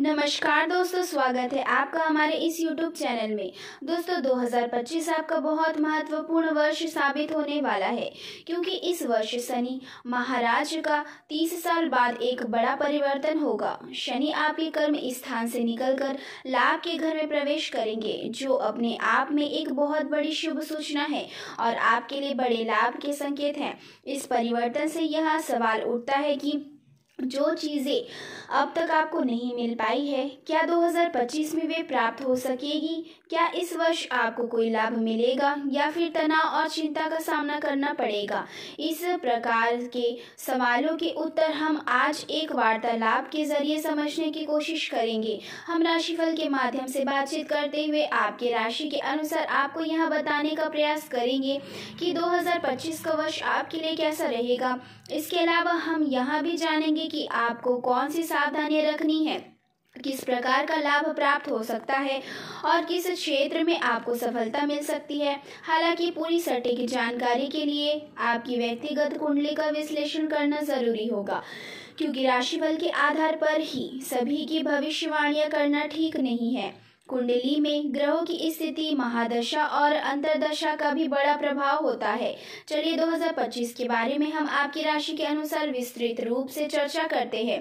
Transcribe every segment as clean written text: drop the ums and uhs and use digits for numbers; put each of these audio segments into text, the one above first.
नमस्कार दोस्तों, स्वागत है आपका हमारे इस YouTube चैनल में। दोस्तों 2025 आपका बहुत महत्वपूर्ण वर्ष साबित होने वाला है, क्योंकि इस वर्ष शनि महाराज का 30 साल बाद एक बड़ा परिवर्तन होगा। शनि आपके कर्म स्थान से निकलकर लाभ के घर में प्रवेश करेंगे, जो अपने आप में एक बहुत बड़ी शुभ सूचना है और आपके लिए बड़े लाभ के संकेत हैं। इस परिवर्तन से यह सवाल उठता है कि जो चीज़ें अब तक आपको नहीं मिल पाई है, क्या 2025 में वे प्राप्त हो सकेगी? क्या इस वर्ष आपको कोई लाभ मिलेगा या फिर तनाव और चिंता का सामना करना पड़ेगा? इस प्रकार के सवालों के उत्तर हम आज एक वार्तालाप के जरिए समझने की कोशिश करेंगे। हम राशिफल के माध्यम से बातचीत करते हुए आपके राशि के अनुसार आपको यह बताने का प्रयास करेंगे कि 2025 का वर्ष आपके लिए कैसा रहेगा। इसके अलावा हम यह भी जानेंगे कि आपको कौन सी सावधानियां रखनी है, किस प्रकार का लाभ प्राप्त हो सकता है और किस क्षेत्र में आपको सफलता मिल सकती है। हालांकि पूरी सटीक जानकारी के लिए आपकी व्यक्तिगत कुंडली का विश्लेषण करना जरूरी होगा, क्योंकि राशिफल के आधार पर ही सभी की भविष्यवाणियां करना ठीक नहीं है। कुंडली में ग्रहों की स्थिति, महादशा और अंतरदशा का भी बड़ा प्रभाव होता है। चलिए 2025 के बारे में हम आपकी राशि के अनुसार विस्तृत रूप से चर्चा करते हैं।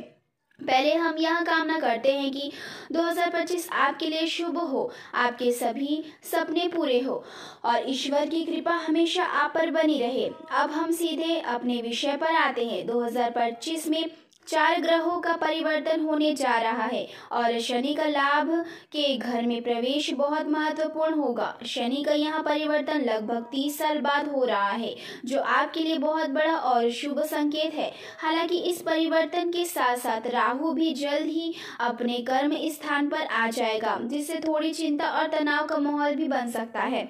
पहले हम यह कामना करते हैं कि 2025 आपके लिए शुभ हो, आपके सभी सपने पूरे हो और ईश्वर की कृपा हमेशा आप पर बनी रहे। अब हम सीधे अपने विषय पर आते हैं। 2025 में 4 ग्रहों का परिवर्तन होने जा रहा है और शनि का लाभ के घर में प्रवेश बहुत महत्वपूर्ण होगा। शनि का यह परिवर्तन लगभग 30 साल बाद हो रहा है, जो आपके लिए बहुत बड़ा और शुभ संकेत है। हालांकि इस परिवर्तन के साथ साथ राहु भी जल्द ही अपने कर्म स्थान पर आ जाएगा, जिससे थोड़ी चिंता और तनाव का माहौल भी बन सकता है।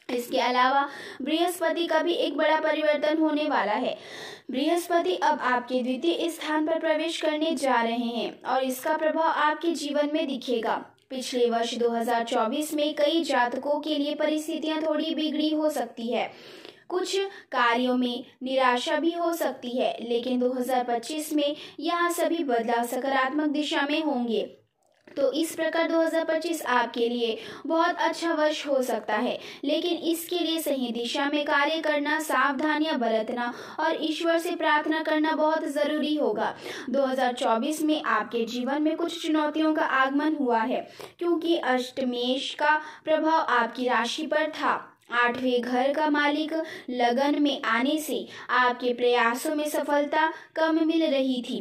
इसके अलावा बृहस्पति का भी एक बड़ा परिवर्तन होने वाला है। बृहस्पति अब आपके द्वितीय स्थान पर प्रवेश करने जा रहे हैं और इसका प्रभाव आपके जीवन में दिखेगा। पिछले वर्ष 2024 में कई जातकों के लिए परिस्थितियां थोड़ी बिगड़ी हो सकती है, कुछ कार्यों में निराशा भी हो सकती है, लेकिन 2025 में यह सभी बदलाव सकारात्मक दिशा में होंगे। तो इस प्रकार 2025 आपके लिए बहुत अच्छा वर्ष हो सकता है, लेकिन इसके लिए सही दिशा में कार्य करना, सावधानियां बरतना और ईश्वर से प्रार्थना करना बहुत जरूरी होगा। 2024 में आपके जीवन में कुछ चुनौतियों का आगमन हुआ है, क्योंकि अष्टमेश का प्रभाव आपकी राशि पर था। 8वें घर का मालिक लगन में आने से आपके प्रयासों में सफलता कम मिल रही थी,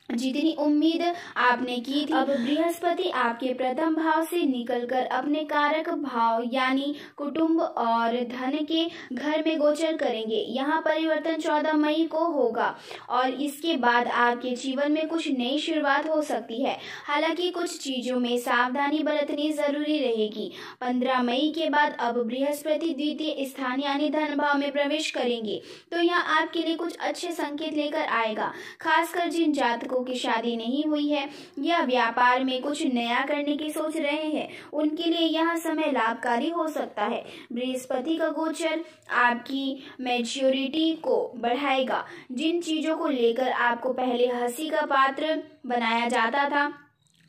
जितनी उम्मीद आपने की थी। अब बृहस्पति आपके प्रथम भाव से निकलकर अपने कारक भाव यानी कुटुंब और धन के घर में गोचर करेंगे। यहाँ परिवर्तन 14 मई को होगा और इसके बाद आपके जीवन में कुछ नई शुरुआत हो सकती है। हालांकि कुछ चीजों में सावधानी बरतनी जरूरी रहेगी। 15 मई के बाद अब बृहस्पति द्वितीय स्थान यानी धन भाव में प्रवेश करेंगे, तो यह आपके लिए कुछ अच्छे संकेत लेकर आएगा। खासकर जिन जातकों की शादी नहीं हुई है या व्यापार में कुछ नया करने की सोच रहे हैं, उनके लिए यह समय लाभकारी हो सकता है। बृहस्पति का गोचर आपकी मैच्योरिटी को बढ़ाएगा। जिन चीजों को लेकर आपको पहले हंसी का पात्र बनाया जाता था,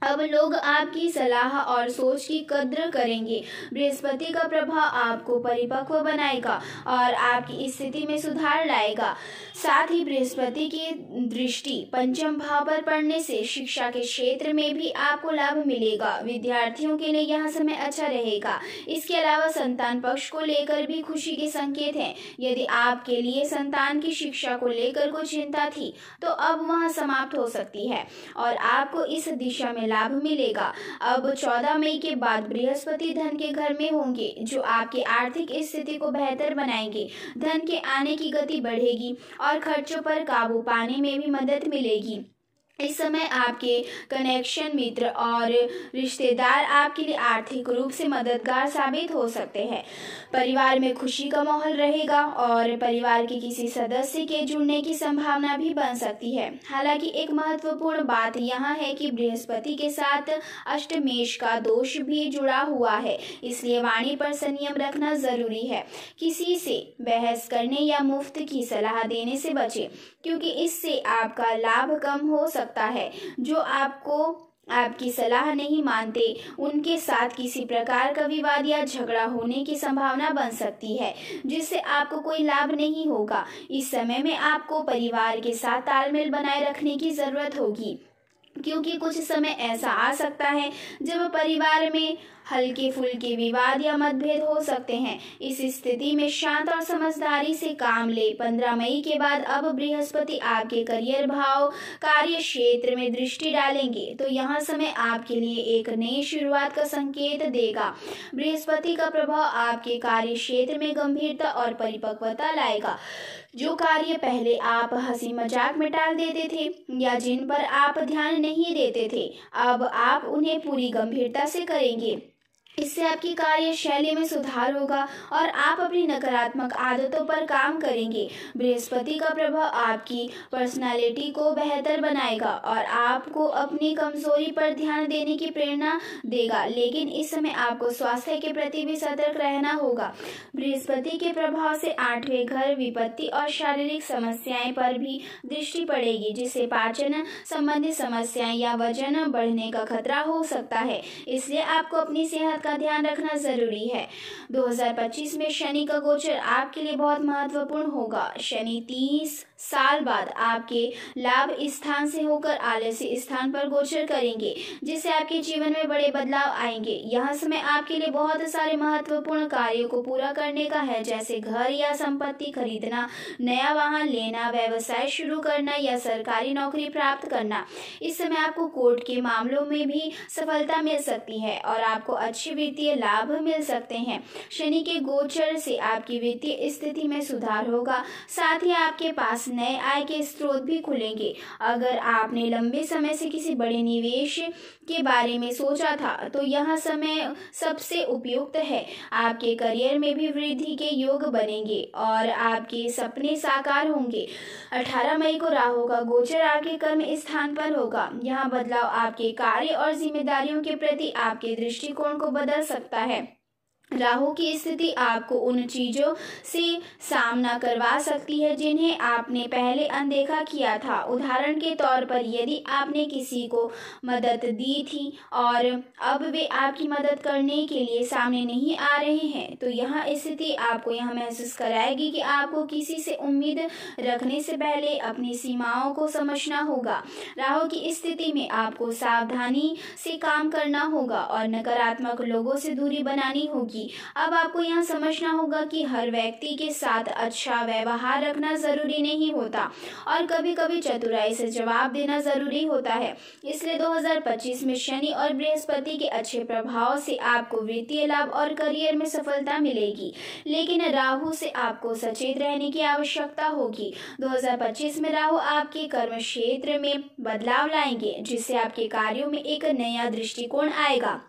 अब लोग आपकी सलाह और सोच की कद्र करेंगे। बृहस्पति का प्रभाव आपको परिपक्व बनाएगा और आपकी स्थिति में सुधार लाएगा। साथ ही बृहस्पति की दृष्टि पंचम भाव पर पड़ने से शिक्षा के क्षेत्र में भी आपको लाभ मिलेगा। विद्यार्थियों के लिए यह समय अच्छा रहेगा। इसके अलावा संतान पक्ष को लेकर भी खुशी के संकेत हैं। यदि आपके लिए संतान की शिक्षा को लेकर कोई चिंता थी, तो अब वह समाप्त हो सकती है और आपको इस दिशा में लाभ मिलेगा। अब 14 मई के बाद बृहस्पति धन के घर में होंगे, जो आपकी आर्थिक स्थिति को बेहतर बनाएंगे। धन के आने की गति बढ़ेगी और खर्चों पर काबू पाने में भी मदद मिलेगी। इस समय आपके कनेक्शन, मित्र और रिश्तेदार आपके लिए आर्थिक रूप से मददगार साबित हो सकते हैं। परिवार में खुशी का माहौल रहेगा और परिवार के किसी सदस्य के जुड़ने की संभावना भी बन सकती है। हालांकि एक महत्वपूर्ण बात यह है कि बृहस्पति के साथ अष्टमेश का दोष भी जुड़ा हुआ है, इसलिए वाणी पर संयम रखना जरूरी है। किसी से बहस करने या मुफ्त की सलाह देने से बचें, क्योंकि इससे आपका लाभ कम हो सकता है, जो आपको आपकी सलाह नहीं मानते, उनके साथ किसी प्रकार का विवाद या झगड़ा होने की संभावना बन सकती है, जिससे आपको कोई लाभ नहीं होगा। इस समय में आपको परिवार के साथ तालमेल बनाए रखने की जरूरत होगी, क्योंकि कुछ समय ऐसा आ सकता है जब परिवार में हल्के फुल्के विवाद या मतभेद हो सकते हैं। इस स्थिति में शांत और समझदारी से काम ले। 15 मई के बाद अब बृहस्पति आपके करियर भाव कार्य क्षेत्र में दृष्टि डालेंगे, तो यह समय आपके लिए एक नई शुरुआत का संकेत देगा। बृहस्पति का प्रभाव आपके कार्य क्षेत्र में गंभीरता और परिपक्वता लाएगा। जो कार्य पहले आप हंसी मजाक में टाल देते थे या जिन पर आप ध्यान नहीं देते थे, अब आप उन्हें पूरी गंभीरता से करेंगे। इससे आपकी कार्यशैली में सुधार होगा और आप अपनी नकारात्मक आदतों पर काम करेंगे। बृहस्पति का प्रभाव आपकी पर्सनालिटी को बेहतर बनाएगा और आपको अपनी कमजोरी पर ध्यान देने की प्रेरणा देगा, लेकिन इस समय आपको स्वास्थ्य के प्रति भी सतर्क रहना होगा। बृहस्पति के प्रभाव से 8वें घर विपत्ति और शारीरिक समस्याएं पर भी दृष्टि पड़ेगी, जिससे पाचन संबंधी समस्याएं या वजन बढ़ने का खतरा हो सकता है। इसलिए आपको अपनी सेहत का ध्यान रखना जरूरी है। 2025 में शनि का गोचर आपके लिए बहुत महत्वपूर्ण होगा। शनि 30 साल बाद आपके लाभ स्थान से होकर आलस्य स्थान पर गोचर करेंगे, जिससे आपके जीवन में बड़े बदलाव आएंगे। यह समय आपके लिए बहुत सारे महत्वपूर्ण कार्यों को पूरा करने का है, जैसे घर या संपत्ति खरीदना, नया वाहन लेना, व्यवसाय शुरू करना या सरकारी नौकरी प्राप्त करना। इस समय आपको कोर्ट के मामलों में भी सफलता मिल सकती है और आपको अच्छे वित्तीय लाभ मिल सकते हैं। शनि के गोचर से आपकी वित्तीय स्थिति में सुधार होगा, साथ ही आपके पास नए आय के स्रोत भी खुलेंगे। अगर आपने लंबे समय से किसी बड़े निवेश के बारे में सोचा था, तो यह समय सबसे उपयुक्त है। आपके करियर में भी वृद्धि के योग बनेंगे और आपके सपने साकार होंगे। 18 मई को राहु का गोचर आपके कर्म स्थान पर होगा। यह बदलाव आपके कार्य और जिम्मेदारियों के प्रति आपके दृष्टिकोण को बदल सकता है। राहु की स्थिति आपको उन चीजों से सामना करवा सकती है जिन्हें आपने पहले अनदेखा किया था। उदाहरण के तौर पर, यदि आपने किसी को मदद दी थी और अब वे आपकी मदद करने के लिए सामने नहीं आ रहे हैं, तो यह स्थिति आपको यह महसूस कराएगी कि आपको किसी से उम्मीद रखने से पहले अपनी सीमाओं को समझना होगा। राहु की स्थिति में आपको सावधानी से काम करना होगा और नकारात्मक लोगों से दूरी बनानी होगी। अब आपको यह समझना होगा कि हर व्यक्ति के साथ अच्छा व्यवहार रखना जरूरी नहीं होता और कभी कभी चतुराई से जवाब देना जरूरी होता है। इसलिए 2025 में शनि और बृहस्पति के अच्छे प्रभाव से आपको वित्तीय लाभ और करियर में सफलता मिलेगी, लेकिन राहु से आपको सचेत रहने की आवश्यकता होगी। 2025 में राहु आपके कर्म क्षेत्र में बदलाव लाएंगे, जिससे आपके कार्यों में एक नया दृष्टिकोण आएगा।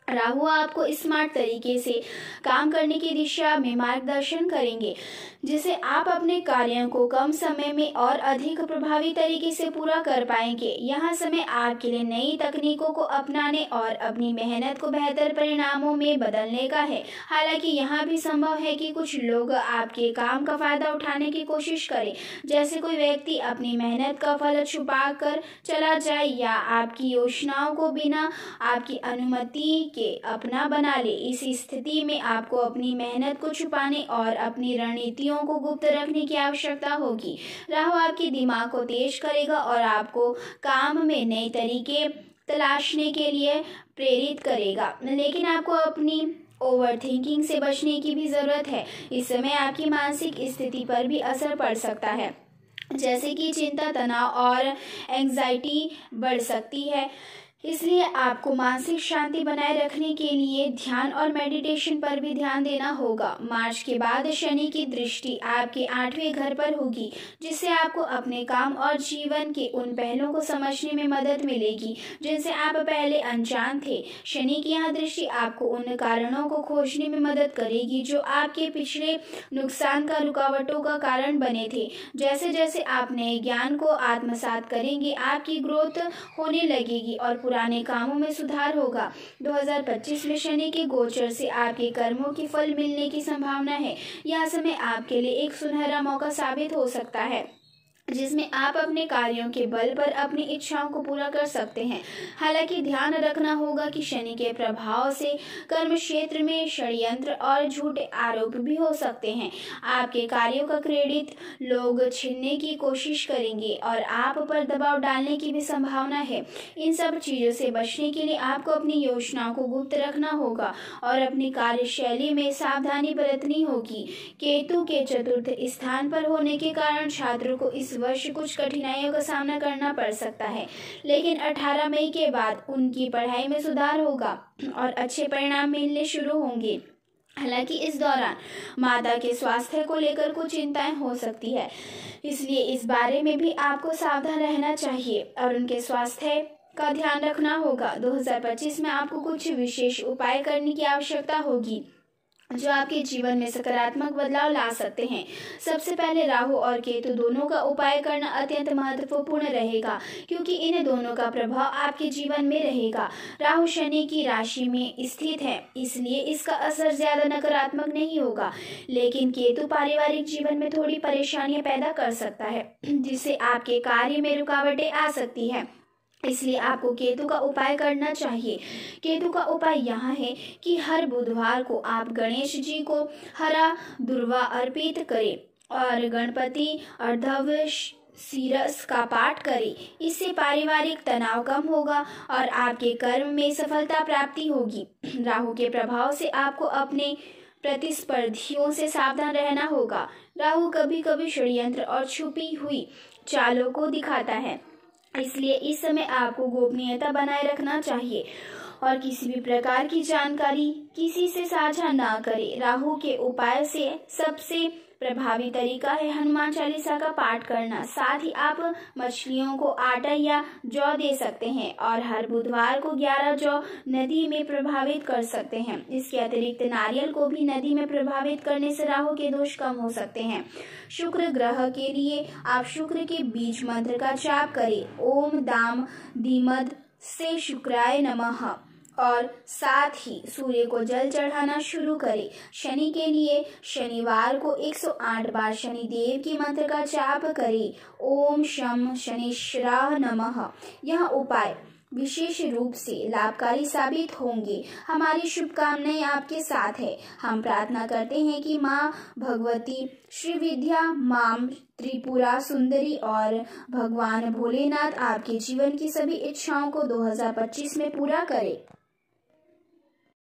राहु आपको स्मार्ट तरीके से काम करने की दिशा में मार्गदर्शन करेंगे, जिससे आप अपने कार्यों को कम समय में और अधिक प्रभावी तरीके से पूरा कर पाएंगे। यह समय आपके लिए नई तकनीकों को अपनाने और अपनी मेहनत को बेहतर परिणामों में बदलने का है। हालांकि यह भी संभव है कि कुछ लोग आपके काम का फायदा उठाने की कोशिश करें, जैसे कोई व्यक्ति अपनी मेहनत का फल छुपा कर चला जाए या आपकी योजनाओं को बिना आपकी अनुमति के अपना बना ले। इस स्थिति में आपको अपनी मेहनत को छुपाने और अपनी रणनीतियों को गुप्त रखने की आवश्यकता होगी। राहु आपके दिमाग को तेज करेगा और आपको काम में नए तरीके तलाशने के लिए प्रेरित करेगा, लेकिन आपको अपनी ओवर थिंकिंग से बचने की भी जरूरत है। इस समय आपकी मानसिक स्थिति पर भी असर पड़ सकता है, जैसे कि चिंता, तनाव और एंजाइटी बढ़ सकती है। इसलिए आपको मानसिक शांति बनाए रखने के लिए ध्यान और मेडिटेशन पर भी ध्यान देना होगा। मार्च के बाद शनि की दृष्टि आपके 8वें घर पर होगी, जिससे आपको अपने काम और जीवन के उन पहलुओं को समझने में मदद मिलेगी जिनसे आप पहले अनजान थे। शनि की यह दृष्टि आपको उन कारणों को खोजने में मदद करेगी जो आपके पिछले नुकसान का रुकावटों का कारण बने थे। जैसे जैसे आप नए ज्ञान को आत्मसात करेंगे, आपकी ग्रोथ होने लगेगी और पुराने कामों में सुधार होगा। 2025 में शनि के गोचर से आपके कर्मों की फल मिलने की संभावना है। यह समय आपके लिए एक सुनहरा मौका साबित हो सकता है। जिसमें आप अपने कार्यों के बल पर अपनी इच्छाओं को पूरा कर सकते हैं। हालांकि ध्यान रखना होगा कि शनि के प्रभाव से कर्म क्षेत्र में षड्यंत्र और झूठे आरोप भी हो सकते हैं। आपके कार्यों का क्रेडिट लोग छीनने की कोशिश करेंगे और आप पर दबाव डालने की भी संभावना है। इन सब चीजों से बचने के लिए आपको अपनी योजनाओं को गुप्त रखना होगा और अपनी कार्यशैली में सावधानी बरतनी होगी। केतु के चतुर्थ स्थान पर होने के कारण छात्रों को इस वर्ष कुछ कठिनाइयों का सामना करना पड़ सकता है, लेकिन 18 मई के बाद उनकी पढ़ाई में सुधार होगा और अच्छे परिणाम मिलने शुरू होंगे। हालांकि इस दौरान माता के स्वास्थ्य को लेकर कुछ चिंताएं हो सकती है, इसलिए इस बारे में भी आपको सावधान रहना चाहिए और उनके स्वास्थ्य का ध्यान रखना होगा। 2025 में आपको कुछ विशेष उपाय करने की आवश्यकता होगी जो आपके जीवन में सकारात्मक बदलाव ला सकते हैं। सबसे पहले राहु और केतु दोनों का उपाय करना अत्यंत महत्वपूर्ण रहेगा, क्योंकि इन दोनों का प्रभाव आपके जीवन में रहेगा। राहु शनि की राशि में स्थित है, इसलिए इसका असर ज्यादा नकारात्मक नहीं होगा, लेकिन केतु पारिवारिक जीवन में थोड़ी परेशानियां पैदा कर सकता है, जिससे आपके कार्य में रुकावटें आ सकती है। इसलिए आपको केतु का उपाय करना चाहिए। केतु का उपाय यहाँ है कि हर बुधवार को आप गणेश जी को हरा दुर्वा अर्पित करें और गणपति अर्धव शीरस का पाठ करें। इससे पारिवारिक तनाव कम होगा और आपके कर्म में सफलता प्राप्ति होगी। राहु के प्रभाव से आपको अपने प्रतिस्पर्धियों से सावधान रहना होगा। राहु कभी कभी षड्यंत्र और छुपी हुई चालों को दिखाता है, इसलिए इस समय आपको गोपनीयता बनाए रखना चाहिए और किसी भी प्रकार की जानकारी किसी से साझा ना करें। राहु के उपाय से सबसे प्रभावी तरीका है हनुमान चालीसा का पाठ करना। साथ ही आप मछलियों को आटा या जौ दे सकते हैं और हर बुधवार को 11 जौ नदी में प्रभावित कर सकते हैं। इसके अतिरिक्त नारियल को भी नदी में प्रभावित करने से राहु के दोष कम हो सकते हैं। शुक्र ग्रह के लिए आप शुक्र के बीज मंत्र का जाप करें, ओम दाम दीमद से शुक्राय नमः, और साथ ही सूर्य को जल चढ़ाना शुरू करें। शनि के लिए शनिवार को 108 बार शनि देव की मंत्र का जाप करें, ओम शम शनिश्चराय नमः। यह उपाय विशेष रूप से लाभकारी साबित होंगे। हमारी शुभकामनाएं आपके साथ है। हम प्रार्थना करते हैं कि माँ भगवती श्री विद्या, माँ त्रिपुरा सुंदरी और भगवान भोलेनाथ आपके जीवन की सभी इच्छाओं को 2025 में पूरा करें।